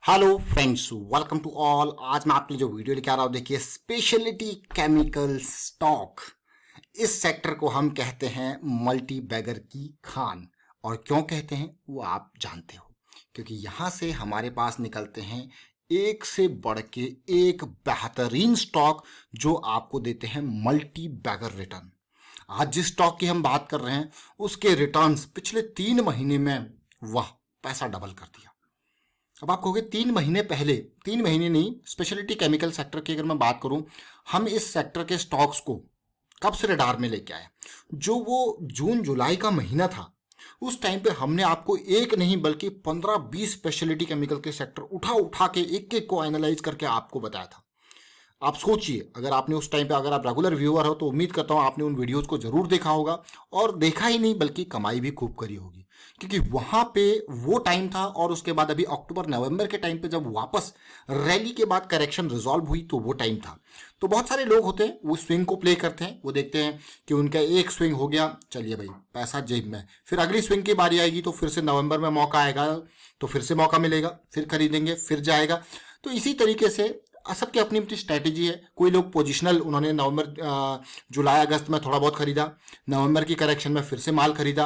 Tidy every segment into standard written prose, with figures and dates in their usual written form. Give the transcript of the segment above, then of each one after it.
Hello friends, welcome to all. आज मैं आपके लिए जो वीडियो लेके आ रहा हूं, देखिए, स्पेशलिटी केमिकल स्टॉक। इस सेक्टर को हम कहते हैं मल्टी बैगर की खान। और क्यों कहते हैं वो आप जानते हो, क्योंकि यहां से हमारे पास निकलते हैं एक से बढ़ के एक बेहतरीन स्टॉक जो आपको देते हैं मल्टी बैगर रिटर्न। आज जिस स्टॉक की हम बात कर रहे हैं उसके रिटर्न्स पिछले 3 महीने में, वाह, पैसा डबल कर दिया। अब आप कहोगे 3 महीने पहले, 3 महीने नहीं, स्पेशलिटी केमिकल सेक्टर की अगर मैं बात करूं, हम इस सेक्टर के स्टॉक्स को कब से रडार में लेके आए? जो वो जून जुलाई का महीना था, उस टाइम पे हमने आपको एक नहीं बल्कि 15-20 स्पेशलिटी केमिकल के सेक्टर उठा उठा के एक एक को एनालाइज करके आपको बताया था। आप सोचिए, अगर आपने उस टाइम पे, अगर आप रेगुलर व्यूअर हो तो उम्मीद करता हूं आपने उन वीडियोस को जरूर देखा होगा, और देखा ही नहीं बल्कि कमाई भी खूब करी होगी, क्योंकि वहां पे वो टाइम था। और उसके बाद अभी अक्टूबर नवंबर के टाइम पे जब वापस रैली के बाद करेक्शन रिजॉल्व हुई तो वो टाइम था। तो बहुत सारे लोग होते हैं वो स्विंग को प्ले करते हैं, वो देखते हैं कि उनका एक स्विंग हो गया, चलिए भाई पैसा जेब में, फिर अगली स्विंग की बारी आएगी तो फिर से नवंबर में मौका आएगा तो फिर से मौका मिलेगा, फिर खरीदेंगे, फिर जाएगा। तो इसी तरीके से सबकी अपनी अपनी स्ट्रैटेजी है। कोई लोग पोजिशनल, उन्होंने नवंबर जुलाई अगस्त में थोड़ा बहुत खरीदा, नवंबर की करेक्शन में फिर से माल खरीदा,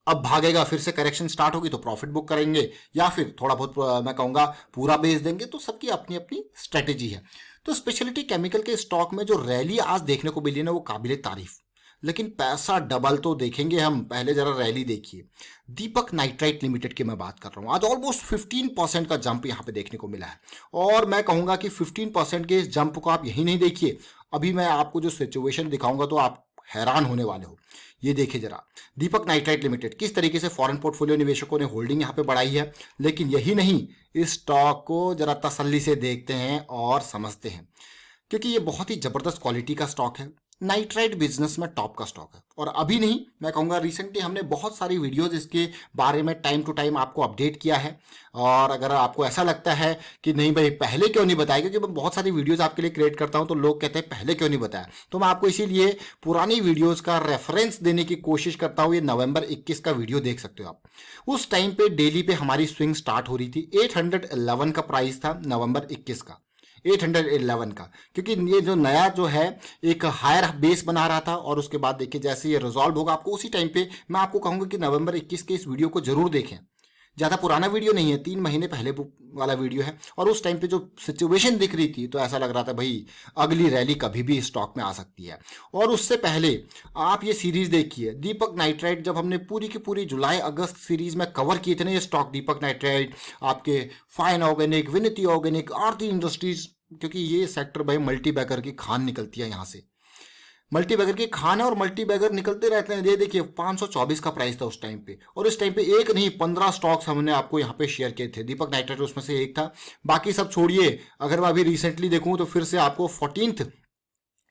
अब भागेगा, फिर से करेक्शन स्टार्ट होगी तो प्रॉफिट बुक करेंगे, या फिर थोड़ा बहुत मैं कहूंगा पूरा बेच देंगे। तो सबकी अपनी अपनी स्ट्रैटेजी है। तो स्पेशलिटी केमिकल के स्टॉक में जो रैली आज देखने को मिली ना, वो काबिले तारीफ, लेकिन पैसा डबल तो देखेंगे हम। पहले जरा रैली देखिए। दीपक नाइट्राइट लिमिटेड की मैं बात कर रहा हूं, आज ऑलमोस्ट 15% का जंप यहां पे देखने को मिला है। और मैं कहूंगा कि 15% के इस जंप को आप यही नहीं देखिए, अभी मैं आपको जो सिचुएशन दिखाऊंगा तो आप हैरान होने वाले हो। ये देखिए जरा, दीपक नाइट्राइट लिमिटेड किस तरीके से फॉरेन पोर्टफोलियो निवेशकों ने होल्डिंग यहां पे बढ़ाई है। लेकिन यही नहीं, इस स्टॉक को जरा तसल्ली से देखते हैं और समझते हैं, क्योंकि ये बहुत ही जबरदस्त क्वालिटी का स्टॉक है। नाइट्राइट बिजनेस में टॉप का स्टॉक है। और अभी नहीं, मैं कहूंगा रिसेंटली हमने बहुत सारी वीडियोस इसके बारे में टाइम टू टाइम आपको अपडेट किया है। और अगर आपको ऐसा लगता है कि नहीं भाई पहले क्यों नहीं बताया, क्योंकि मैं बहुत सारी वीडियोस आपके लिए क्रिएट करता हूं तो लोग कहते हैं पहले क्यों नहीं बताया, तो मैं आपको इसीलिए पुरानी वीडियोस का रेफरेंस देने की कोशिश करता हूं। ये नवंबर 21 का वीडियो देख सकते हो आप। उस टाइम पे डेली पे हमारी स्विंग स्टार्ट हो रही थी, 811 का प्राइस था नवंबर 21 का, 811 का, क्योंकि ये जो नया जो है एक हायर बेस बना रहा था। और उसके बाद देखिए जैसे ये रिजॉल्व होगा आपको उसी टाइम पे, मैं आपको कहूंगा कि नवंबर 21 के इस वीडियो को जरूर देखें। ज्यादा पुराना वीडियो नहीं है, 3 महीने पहले वाला वीडियो है। और उस टाइम पे जो सिचुएशन दिख रही थी तो ऐसा लग रहा था भाई अगली रैली कभी भी स्टॉक में आ सकती है। और उससे पहले आप ये सीरीज देखिए, दीपक नाइट्राइट, जब हमने पूरी की पूरी जुलाई अगस्त सीरीज में कवर किए थे ना ये स्टॉक, दीपक नाइट्राइट, आपके फाइन ऑर्गेनिक, विनती ऑर्गेनिक, आरती इंडस्ट्रीज, क्योंकि ये सेक्टर भाई मल्टी बैगर की खान निकलती है यहां से। मल्टी बैगर की खान है और मल्टी बैगर निकलते रहते हैं। ये देखिए 524 का प्राइस था उस टाइम पे, और इस टाइम पे एक नहीं 15 स्टॉक्स हमने आपको यहाँ पे शेयर किए थे। दीपक नाइट्राइट उसमें से एक था, बाकी सब छोड़िए। अगर मैं अभी रिसेंटली देखूं तो फिर से आपको 14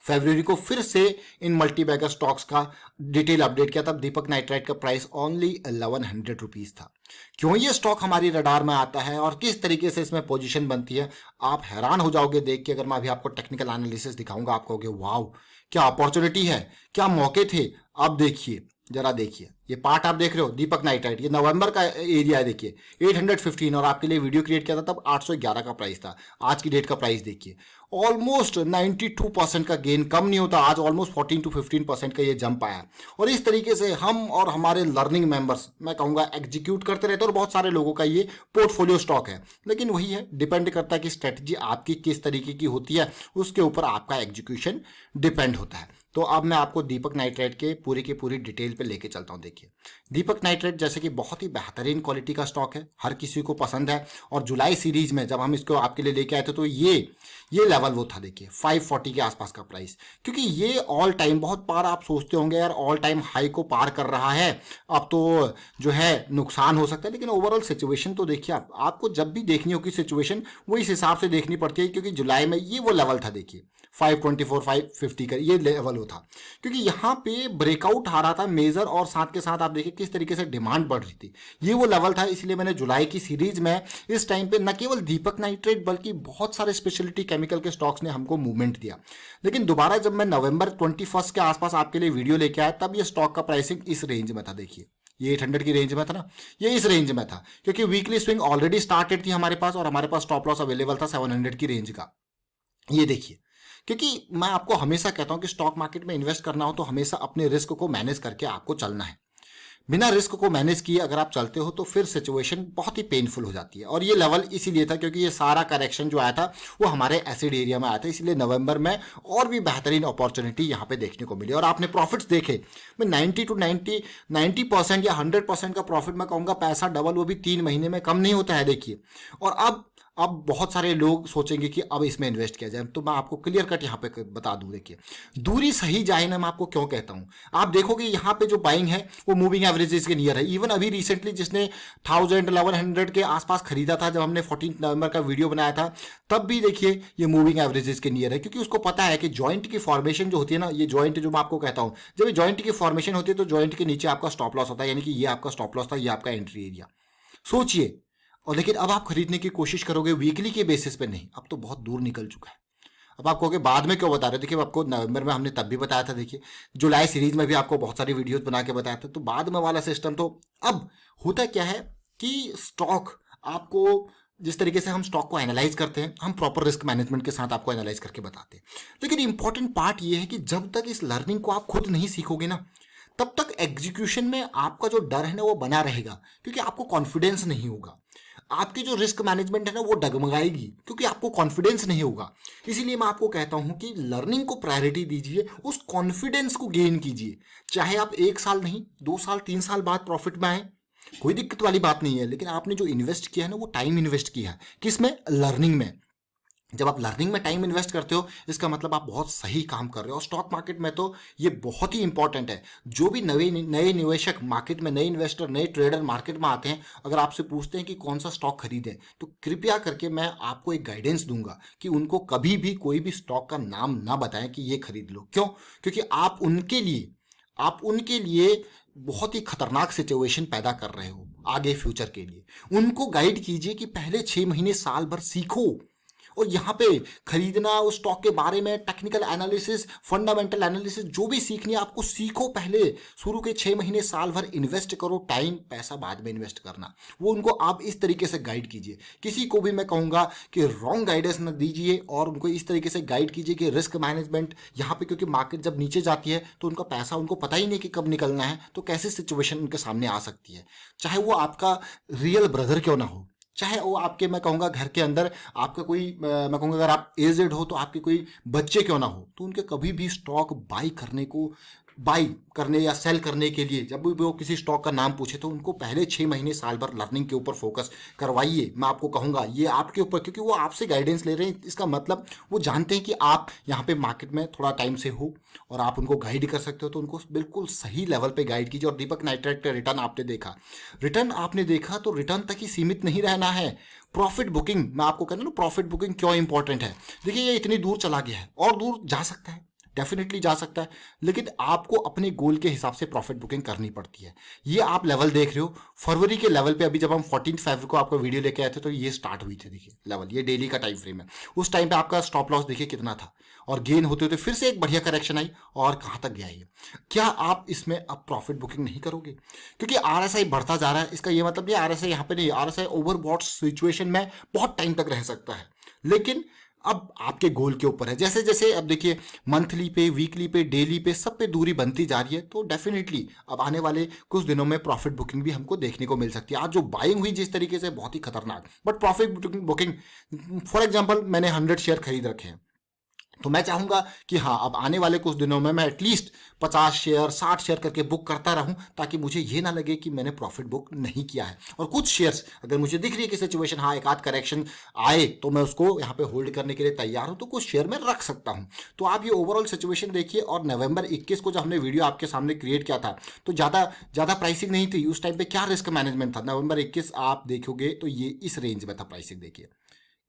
फरवरी को फिर से इन मल्टी बैगर स्टॉक्स का डिटेल अपडेट किया। तब दीपक नाइट्राइट का प्राइस ओनली 1100 रुपीज था। क्यों ये स्टॉक हमारी रडार में आता है और किस तरीके से इसमें पोजीशन बनती है, आप हैरान हो जाओगे देख के। अगर मैं अभी आपको टेक्निकल एनालिसिस दिखाऊंगा, आप कहोगे वाओ क्या अपॉर्चुनिटी है, क्या मौके थे। अब देखिए, जरा देखिए, ये पार्ट आप देख रहे हो दीपक नाइट्राइट, ये नवंबर का एरिया है, देखिए 815, और आपके लिए वीडियो क्रिएट किया था तब 811 का प्राइस था। आज की डेट का प्राइस देखिए, ऑलमोस्ट 92% का गेन, कम नहीं होता। आज ऑलमोस्ट 14 to 15% का ये जंप आया। और इस तरीके से हम और हमारे लर्निंग मेंबर्स, मैं कहूंगा, एग्जीक्यूट करते रहते हैं। और बहुत सारे लोगों का ये पोर्टफोलियो स्टॉक है। लेकिन वही है, डिपेंड करता है कि स्ट्रेटजी आपकी किस तरीके की होती है, उसके ऊपर आपका एग्जीक्यूशन डिपेंड होता है। तो अब मैं आपको दीपक नाइट्राइट के पूरी की पूरी डिटेल पे लेके चलता हूं। देखिए, दीपक नाइट्राइट जैसे कि बहुत ही बेहतरीन क्वालिटी का स्टॉक है, हर किसी को पसंद है। और जुलाई सीरीज में जब हम इसको आपके लिए लेके आए थे तो ये लेवल वो था, देखिए 540 के आसपास का प्राइस। क्योंकि ये ऑल टाइम, बहुत बार आप सोचते होंगे यार ऑल टाइम हाई को पार कर रहा है, अब तो जो है नुकसान हो सकता है। लेकिन ओवरऑल सिचुएशन तो देखिए, आपको जब भी देखनी होगी सिचुएशन वो इस हिसाब से देखनी पड़ती है। क्योंकि जुलाई में ये वो लेवल था, देखिए 524 550 का ये लेवल था। क्योंकि यहाँ पे ब्रेकआउट आ रहा था मेजर, और साथ के साथ आप देखिए किस तरीके से डिमांड बढ़ रही थी, ये वो लेवल था। इसलिए मैंने जुलाई की सीरीज में इस टाइम पे न केवल दीपक नाइट्राइट बल्कि बहुत सारे स्पेशलिटी केमिकल के स्टॉक्स ने हमको मूवमेंट दिया। लेकिन दोबारा जब मैं नवंबर 21 के आसपास आपके लिए वीडियो लेके आया तब ये स्टॉक का प्राइसिंग इस रेंज में था। देखिए ये 800 की रेंज में था ना, ये इस रेंज में था क्योंकि वीकली स्विंग ऑलरेडी स्टार्टेड थी हमारे पास और हमारे पास स्टॉप लॉस अवेलेबल था 700 की रेंज का। ये देखिए, क्योंकि मैं आपको हमेशा कहता हूं कि स्टॉक मार्केट में इन्वेस्ट करना हो तो हमेशा अपने रिस्क को मैनेज करके आपको चलना है। बिना रिस्क को मैनेज किए अगर आप चलते हो तो फिर सिचुएशन बहुत ही पेनफुल हो जाती है। और ये लेवल इसीलिए था क्योंकि ये सारा करेक्शन जो आया था वो हमारे एसिड एरिया में आया था, इसलिए नवंबर में और भी बेहतरीन अपॉर्चुनिटी यहाँ पे देखने को मिली और आपने प्रॉफिट्स देखे। मैं 90% या 100% का प्रॉफिट मैं कहूँगा, पैसा डबल वो भी 3 महीने में कम नहीं होता है। देखिए, और अब बहुत सारे लोग सोचेंगे कि अब इसमें इन्वेस्ट किया जाए, तो मैं आपको क्लियर कट यहाँ पे बता दूं। देखिए, दूरी सही जाए ना, मैं आपको क्यों कहता हूँ, आप देखोगे यहाँ पे जो बाइंग है वो मूविंग एवरेजेस के नियर है। इवन अभी रिसेंटली जिसने 1100 के आसपास खरीदा था, जब हमने 14 नवंबर का वीडियो बनाया था, तब भी देखिए ये मूविंग एवरेजेस के नियर है, क्योंकि उसको पता है कि जॉइंट की फॉर्मेशन जो होती है ना, ये जॉइंट जो मैं आपको कहता हूँ, जब ये जॉइंट की फॉर्मेशन होती है तो जॉइंट के नीचे आपका स्टॉप लॉस होता है, यानी कि ये आपका स्टॉप लॉस था, ये आपका एंट्री एरिया। सोचिए, और लेकिन अब आप खरीदने की कोशिश करोगे वीकली के बेसिस पे नहीं, अब तो बहुत दूर निकल चुका है। अब आप कहोगे बाद में क्यों बता रहे हो, देखिए आपको नवंबर में हमने तब भी बताया था, देखिए जुलाई सीरीज में भी आपको बहुत सारी वीडियोस बना के बताया था, तो बाद में वाला सिस्टम तो अब होता क्या है कि स्टॉक आपको, जिस तरीके से हम स्टॉक को एनालाइज करते हैं, हम प्रॉपर रिस्क मैनेजमेंट के साथ आपको एनालाइज करके बताते हैं। लेकिन इंपॉर्टेंट पार्ट ये है कि जब तक इस लर्निंग को आप खुद नहीं सीखोगे ना, तब तक एग्जीक्यूशन में आपका जो डर है ना वो बना रहेगा, क्योंकि आपको कॉन्फिडेंस नहीं होगा। आपकी जो रिस्क मैनेजमेंट है ना वो डगमगाएगी, क्योंकि आपको कॉन्फिडेंस नहीं होगा। इसीलिए मैं आपको कहता हूं कि लर्निंग को प्रायोरिटी दीजिए, उस कॉन्फिडेंस को गेन कीजिए। चाहे आप 1 साल नहीं, 2 साल 3 साल बाद प्रॉफिट में आए, कोई दिक्कत वाली बात नहीं है, लेकिन आपने जो इन्वेस्ट किया है ना वो टाइम इन्वेस्ट किया है, किसमें, लर्निंग में। जब आप लर्निंग में टाइम इन्वेस्ट करते हो, इसका मतलब आप बहुत सही काम कर रहे हो। और स्टॉक मार्केट में तो ये बहुत ही इंपॉर्टेंट है। जो भी नए नए निवेशक मार्केट में, नए इन्वेस्टर, नए ट्रेडर मार्केट में आते हैं, अगर आपसे पूछते हैं कि कौन सा स्टॉक खरीदें, तो कृपया करके मैं आपको एक गाइडेंस दूंगा कि उनको कभी भी कोई भी स्टॉक का नाम ना बताएं कि ये खरीद लो। क्यों? क्योंकि आप उनके लिए बहुत ही खतरनाक सिचुएशन पैदा कर रहे हो आगे फ्यूचर के लिए। उनको गाइड कीजिए कि पहले 6 महीने साल भर सीखो, और यहाँ पे खरीदना, उस स्टॉक के बारे में टेक्निकल एनालिसिस, फंडामेंटल एनालिसिस, जो भी सीखनी है आपको सीखो। पहले शुरू के 6 महीने साल भर इन्वेस्ट करो, टाइम पैसा बाद में इन्वेस्ट करना। वो उनको आप इस तरीके से गाइड कीजिए। किसी को भी मैं कहूँगा कि रॉन्ग गाइडेंस न दीजिए, और उनको इस तरीके से गाइड कीजिए कि रिस्क मैनेजमेंट यहाँ पे, क्योंकि मार्केट जब नीचे जाती है तो उनका पैसा उनको पता ही नहीं कि कब निकलना है, तो कैसी सिचुएशन उनके सामने आ सकती है। चाहे वो आपका रियल ब्रदर क्यों ना हो, चाहे वो आपके, मैं कहूँगा घर के अंदर आपका कोई, मैं कहूँगा अगर आप एजेड हो तो आपके कोई बच्चे क्यों ना हो, तो उनके कभी भी स्टॉक बाई करने या सेल करने के लिए जब भी वो किसी स्टॉक का नाम पूछे तो उनको पहले 6 महीने साल भर लर्निंग के ऊपर फोकस करवाइए। मैं आपको कहूँगा ये आपके ऊपर, क्योंकि वो आपसे गाइडेंस ले रहे हैं, इसका मतलब वो जानते हैं कि आप यहाँ पे मार्केट में थोड़ा टाइम से हो और आप उनको गाइड कर सकते हो, तो उनको बिल्कुल सही लेवल पे गाइड कीजिए। और दीपक नाइट्राइट का रिटर्न आपने देखा तो रिटर्न तक ही सीमित नहीं रहना है। प्रॉफिट बुकिंग, मैं आपको कहना ना प्रॉफिट बुकिंग क्यों इंपॉर्टेंट है। देखिए ये इतनी दूर चला गया है और दूर जा सकता है, डेफिनेटली जा सकता है, लेकिन आपको अपने गोल के हिसाब से प्रॉफिट बुकिंग करनी पड़ती है। ये आप लेवल देख रहे हो फरवरी के लेवल पे, अभी जब हम 14 फरवरी को आपको वीडियो लेके आए थे तो ये स्टार्ट हुई थी। देखिए लेवल, ये डेली का टाइम फ्रेम है। उस टाइम पे आपका स्टॉप लॉस देखिए कितना था, और गेन होते होते फिर से एक बढ़िया करेक्शन आई, और कहाँ तक गया ये। क्या आप इसमें अब प्रॉफिट बुकिंग नहीं करोगे? क्योंकि आरएसआई बढ़ता जा रहा है, इसका ये मतलब नहीं आरएसआई यहाँ पे नहीं, आरएसआई ओवरबॉट सिचुएशन में बहुत टाइम तक रह सकता है, लेकिन अब आपके गोल के ऊपर है। जैसे जैसे अब देखिए मंथली पे, वीकली पे, डेली पे, सब पे दूरी बनती जा रही है, तो डेफिनेटली अब आने वाले कुछ दिनों में प्रॉफिट बुकिंग भी हमको देखने को मिल सकती है। आज जो बाइंग हुई जिस तरीके से, बहुत ही खतरनाक, but profit booking, for example मैंने 100 शेयर खरीद रखे हैं, तो मैं चाहूंगा कि हाँ अब आने वाले कुछ दिनों में मैं एटलीस्ट 50 शेयर 60 शेयर करके बुक करता रहूं, ताकि मुझे ये ना लगे कि मैंने प्रॉफिट बुक नहीं किया है। और कुछ शेयर्स अगर मुझे दिख रही है कि सिचुएशन, हाँ एक आध करेक्शन आए तो मैं उसको यहाँ पे होल्ड करने के लिए तैयार हूं, तो कुछ शेयर मैं रख सकता हूं। तो आप ये ओवरऑल सिचुएशन देखिए। और नवंबर 21 को जब हमने वीडियो आपके सामने क्रिएट किया था तो ज़्यादा प्राइसिंग नहीं थी उस टाइम पे। क्या रिस्क मैनेजमेंट था? नवंबर 21 आप देखोगे तो ये इस रेंज में था प्राइसिंग, देखिए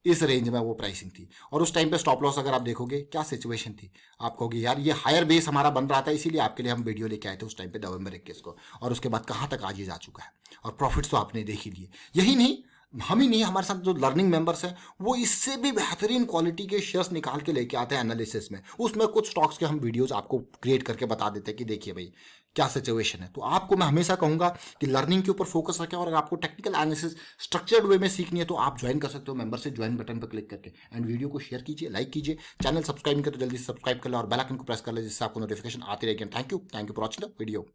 इस रेंज में वो प्राइसिंग थी। और उस टाइम पे स्टॉप लॉस अगर आप देखोगे क्या सिचुएशन थी, आप कहोगे यार ये हायर बेस हमारा बन रहा था, इसीलिए आपके लिए हम वीडियो लेके आए थे उस टाइम पे नवंबर 21 को। और उसके बाद कहाँ तक आज ये जा चुका है, और प्रॉफिट्स तो आपने देख ही लिए। यही नहीं, हम ही नहीं, हमारे साथ जो लर्निंग मेंबर्स हैं वो इससे भी बेहतरीन क्वालिटी के शेयर्स निकाल के लेके आते हैं एनालिसिस में। उसमें कुछ स्टॉक्स के हम वीडियोस आपको क्रिएट करके बता देते हैं कि देखिए भाई क्या सिचुएशन है। तो आपको मैं हमेशा कहूंगा कि लर्निंग के ऊपर फोकस रखें, और अगर आपको टेक्निकल एनालिसिस स्ट्रक्चर्ड वे में सीखनी है तो आप ज्वाइन कर सकते हो मेंबर से ज्वाइन बटन पर क्लिक करके। एंड वीडियो को शेयर कीजिए, लाइक कीजिए, चैनल सब्सक्राइब नहीं कर तो जल्दी से सब्सक्राइब कर ले और बेल आइकन को प्रेस कर ले, जिससे आपको नोटिफिकेशन आती रहेगी। Thank you for watching the video.